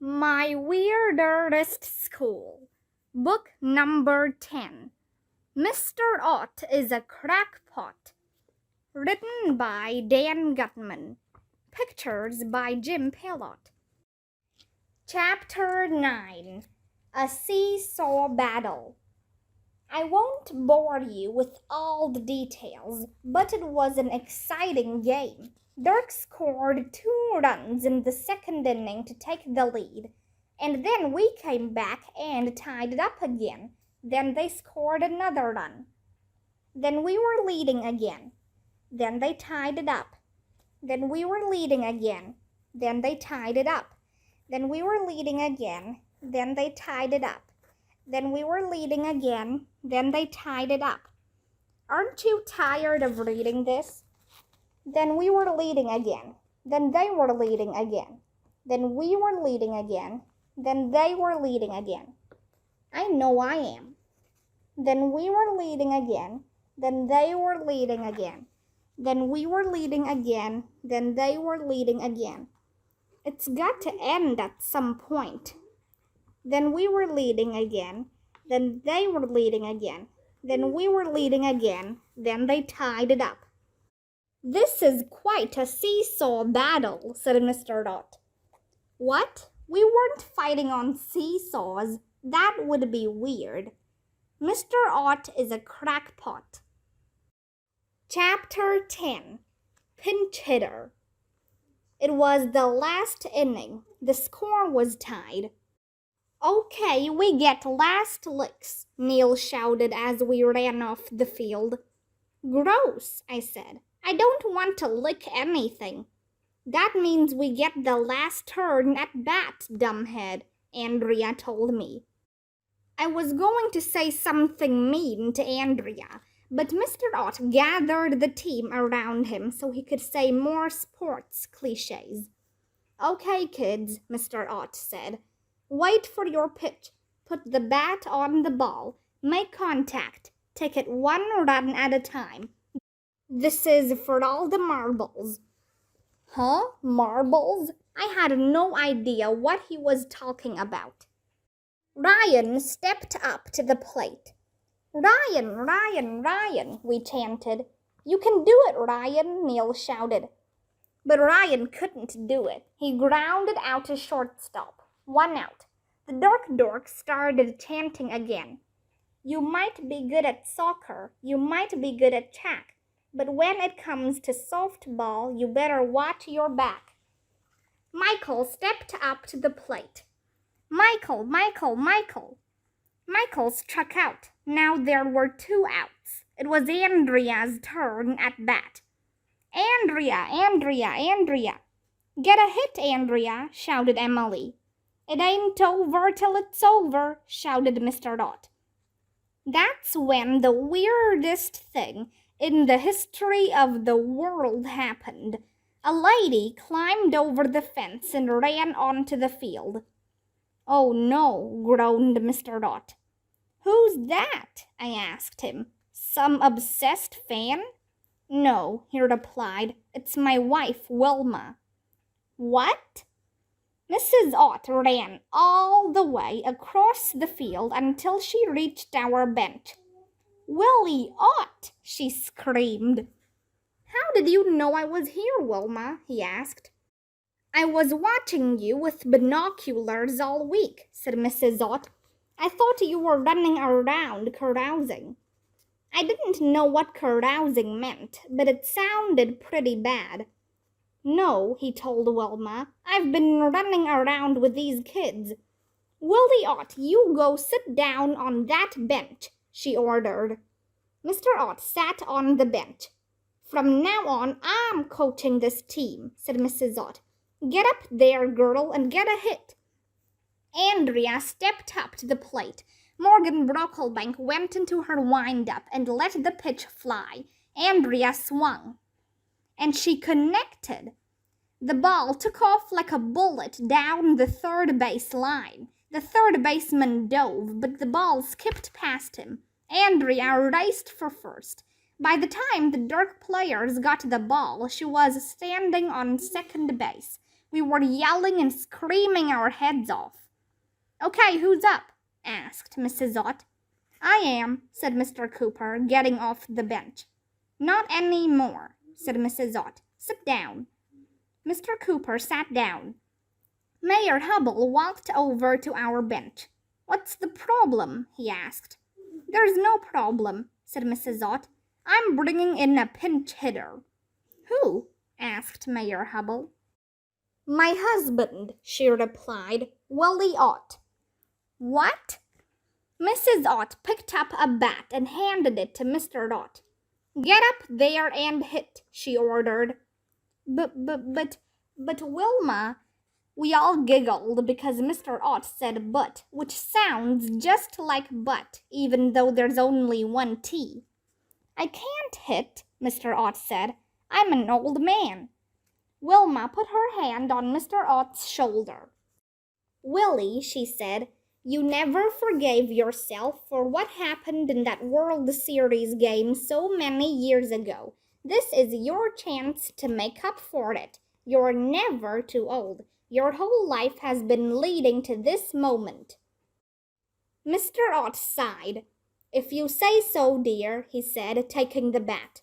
My Weirder-est School, Book Number 10. Mr. Ott is a Crackpot. Written by Dan Gutman. Pictures by Jim Pelot. Chapter 9. A Seesaw Battle. I won't bore you with all the details, but it was an exciting game. Dirk scored 2 runs in the second inning to take the lead, and then we came back and tied it up again. Then they scored another run. Then we were leading again. Then they tied it up. Then we were leading again. Then they tied it up. Then we were leading again. Then they tied it up. Then we were leading again. Then they tied it up. Aren't you tired of reading this? Then we were leading again. Then they were leading again. Then we were leading again. Then they were leading again. I know I am. Then we were leading again. Then they were leading again. Then we were leading again. Then they were leading again. It's got to end at some point. Then we were leading again. Then they were leading again. Then we were leading again. Then they tied it up. This is quite a seesaw battle, said Mr. Ott. What? We weren't fighting on seesaws. That would be weird. Mr. Ott is a crackpot. Chapter 10. Pinch Hitter. It was the last inning. The score was tied. Okay, we get last licks, Neil shouted as we ran off the field. Gross, I said. I don't want to lick anything. That means we get the last turn at bat, dumbhead, Andrea told me. I was going to say something mean to Andrea, but Mr. Ott gathered the team around him so he could say more sports cliches. Okay, kids, Mr. Ott said. Wait for your pitch. Put the bat on the ball. Make contact. Take it 1 run at a time. This is for all the marbles. Huh? Marbles? I had no idea what he was talking about. Ryan stepped up to the plate. Ryan, Ryan, Ryan, we chanted. You can do it, Ryan, Neil shouted. But Ryan couldn't do it. He grounded out to shortstop. 1 out. The dork started chanting again. You might be good at soccer. You might be good at track. But when it comes to softball, you better watch your back. Michael stepped up to the plate. Michael, Michael, Michael. Michael struck out. Now there were 2 outs. It was Andrea's turn at bat. Andrea, Andrea, Andrea. Get a hit, Andrea, shouted Emily. It ain't over till it's over, shouted Mr. Ott. That's when the weirdest thing in the history of the world happened. A lady climbed over the fence and ran onto the field. Oh no, groaned Mr. Ott. Who's that? I asked him. Some obsessed fan? No, he replied. It's my wife, Wilma. What? Mrs. Ott ran all the way across the field until she reached our bench. Willie Ott, she screamed. How did you know I was here, Wilma? He asked. I was watching you with binoculars all week, said Mrs. Ott. I thought you were running around carousing. I didn't know what carousing meant, but it sounded pretty bad. No, he told Wilma, I've been running around with these kids. Willie Ott, you go sit down on that bench, she ordered. Mr. Ott sat on the bench. From now on, I'm coaching this team, said Mrs. Ott. Get up there, girl, and get a hit. Andrea stepped up to the plate. Morgan Brocklebank went into her wind-up and let the pitch fly. Andrea swung. And she connected. The ball took off like a bullet down the third base line. The third baseman dove, but the ball skipped past him. Andrea raced for first. By the time the Dirk players got the ball, she was standing on second base. We were yelling and screaming our heads off. "Okay, who's up?" asked Mrs. Ott. "I am," said Mr. Cooper, getting off the bench. "Not any more," said Mrs. Ott. "Sit down." Mr. Cooper sat down. Mayor Hubble walked over to our bench. "What's the problem?" he asked. "There's no problem," said Mrs. Ott. "I'm bringing in a pinch hitter." "Who?" asked Mayor Hubble. "My husband," she replied. "Willie Ott." "What?" Mrs. Ott picked up a bat and handed it to Mr. Ott. "Get up there and hit," she ordered. But Wilma," we all giggled because Mr. Ott said but, which sounds just like but, even though there's only one T. "I can't hit," Mr. Ott said. "I'm an old man." Wilma put her hand on Mr. Ott's shoulder. "Willie," she said, "you never forgave yourself for what happened in that World Series game so many years ago. This is your chance to make up for it. You're never too old. Your whole life has been leading to this moment." Mr. Ott sighed. "If you say so, dear," he said, taking the bat.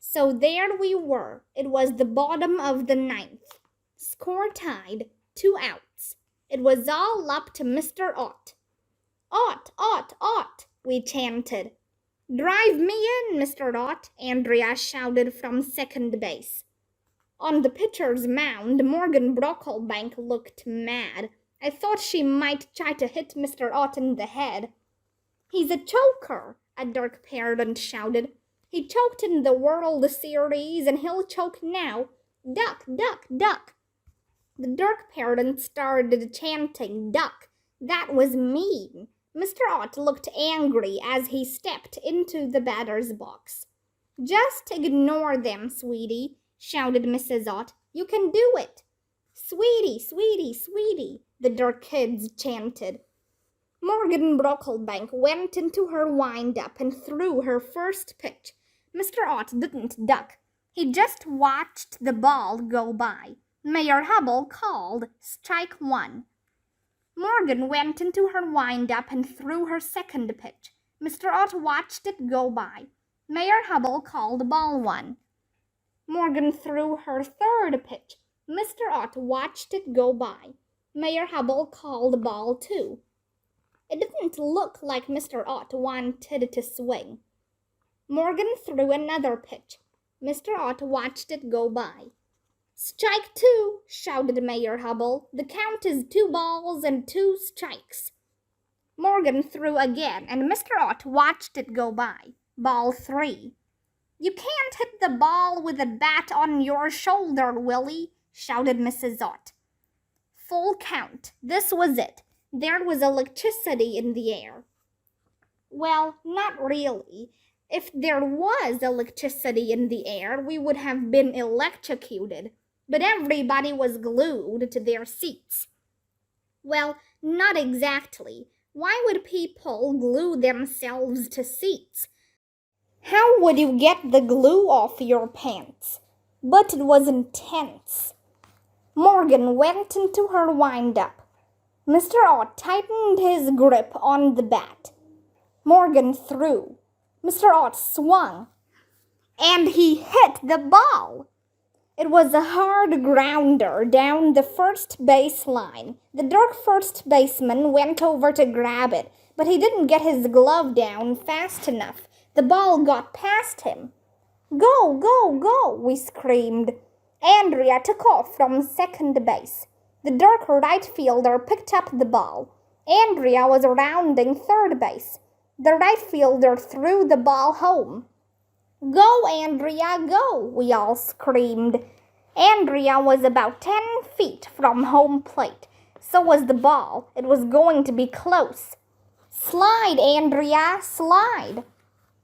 So there we were. It was the bottom of the ninth. Score tied, 2 outs. It was all up to Mr. Ott. "Ott, Ott, Ott," we chanted. "Drive me in, Mr. Ott," Andrea shouted from second base. On the pitcher's mound, Morgan Brocklebank looked mad. I thought she might try to hit Mr. Ott in the head. "He's a choker," a Dirk parent shouted. "He choked in the World Series, and he'll choke now. Duck, duck, duck." The Dirk parent started chanting, "Duck." That was mean. Mr. Ott looked angry as he stepped into the batter's box. "Just ignore them, sweetie," shouted Mrs. Ott. "You can do it." "Sweetie, sweetie, sweetie," the Dirk kids chanted. Morgan Brocklebank went into her wind-up and threw her first pitch. Mr. Ott didn't duck. He just watched the ball go by. Mayor Hubble called strike 1. Morgan went into her wind-up and threw her second pitch. Mr. Ott watched it go by. Mayor Hubble called ball 1. Morgan threw her third pitch. Mr. Ott watched it go by. Mayor Hubble called ball 2. It didn't look like Mr. Ott wanted to swing. Morgan threw another pitch. Mr. Ott watched it go by. "Strike 2, shouted Mayor Hubble. "The count is 2 balls and 2 strikes. Morgan threw again, and Mr. Ott watched it go by. Ball 3. "You can't hit the ball with a bat on your shoulder, Willie," shouted Mrs. Ott. Full count. This was it. There was electricity in the air. Well, not really. If there was electricity in the air, we would have been electrocuted. But everybody was glued to their seats. Well, not exactly. Why would people glue themselves to seats? How would you get the glue off your pants? But it was intense. Morgan went into her wind-up. Mr. Ott tightened his grip on the bat. Morgan threw. Mr. Ott swung. And he hit the ball. It was a hard grounder down the first base line. The Dirk first baseman went over to grab it, but he didn't get his glove down fast enough. The ball got past him. "Go, go, go," we screamed. Andrea took off from second base. The Dirk right fielder picked up the ball. Andrea was rounding third base. The right fielder threw the ball home. "Go, Andrea, go," we all screamed. Andrea was about 10 feet from home plate. So was the ball. It was going to be close. "Slide, Andrea, slide."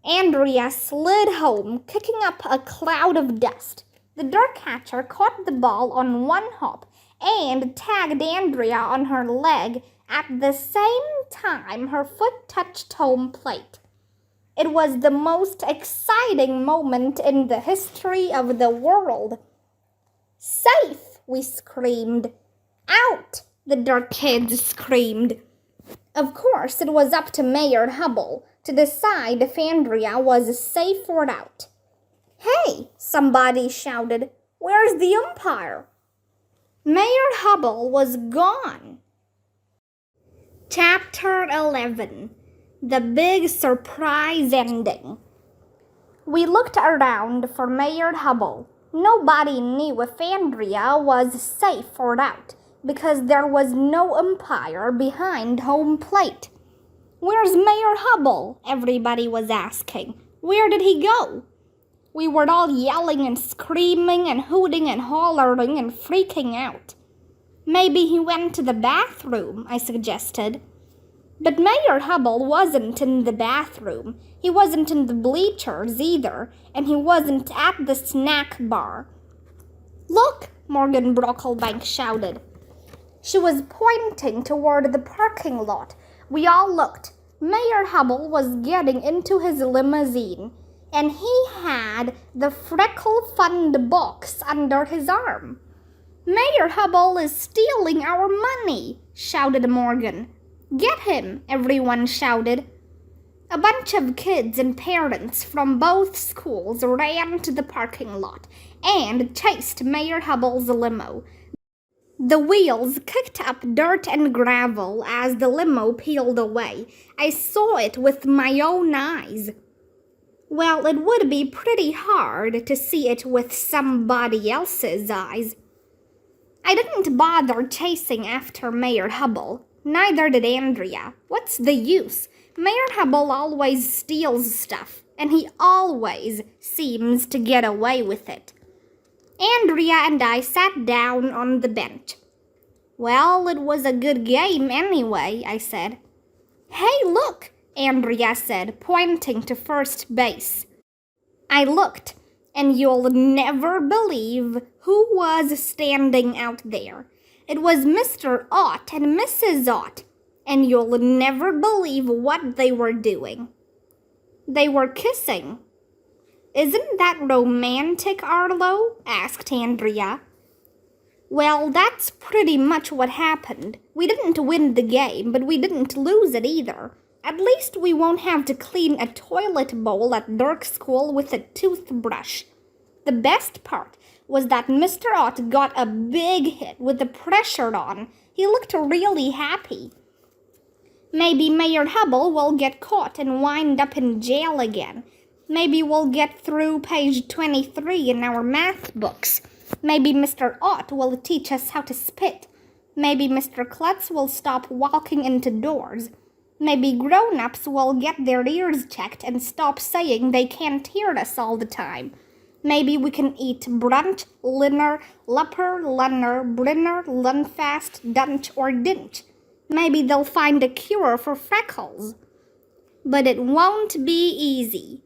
Andrea slid home, kicking up a cloud of dust. The Dirk catcher caught the ball on one hop and tagged Andrea on her leg at the same time her foot touched home plate. It was the most exciting moment in the history of the world. "Safe!" we screamed. Out! The dark kids screamed. Of course, it was up to Mayor Hubble to decide if Andrea was safe or out. Hey, somebody shouted, where's the umpire? Mayor Hubble was gone. Chapter 11. The Big Surprise Ending. We looked around for Mayor Hubble. Nobody knew if Andrea was safe or out because there was no umpire behind home plate. Where's Mayor Hubble? Everybody was asking. Where did he go? We were all yelling and screaming and hooting and hollering and freaking out. Maybe he went to the bathroom, I suggested. But Mayor Hubble wasn't in the bathroom. He wasn't in the bleachers either, and he wasn't at the snack bar. Look, Morgan Brocklebank shouted. She was pointing toward the parking lot. We all looked. Mayor Hubble was getting into his limousine, and he had the Freckle Fund box under his arm. Mayor Hubble is stealing our money, shouted Morgan. Get him, everyone shouted. A bunch of kids and parents from both schools ran to the parking lot and chased Mayor Hubble's limo. The wheels kicked up dirt and gravel as the limo peeled away. I saw it with my own eyes. Well, it would be pretty hard to see it with somebody else's eyes. I didn't bother chasing after Mayor Hubble. Neither did Andrea. What's the use? Mayor Hubble always steals stuff, and he always seems to get away with it. Andrea and I sat down on the bench. Well, it was a good game anyway, I said. Hey, look, Andrea said, pointing to first base. I looked, and you'll never believe who was standing out there. It was Mr. Ott and Mrs. Ott, and you'll never believe what they were doing. They were kissing. Isn't that romantic, Arlo? Asked Andrea. Well, that's pretty much what happened. We didn't win the game, but we didn't lose it either. At least we won't have to clean a toilet bowl at Dirk School with a toothbrush. The best part was that Mr. Ott got a big hit with the pressure on. He looked really happy. Maybe Mayor Hubble will get caught and wind up in jail again. Maybe we'll get through page 23 in our math books. Maybe Mr. Ott will teach us how to spit. Maybe Mr. Klutz will stop walking into doors. Maybe grown-ups will get their ears checked and stop saying they can't hear us all the time. Maybe we can eat brunch, linner, lupper, lunner, brinner, lunfast, dunch, or dinch. Maybe they'll find a cure for freckles. But it won't be easy.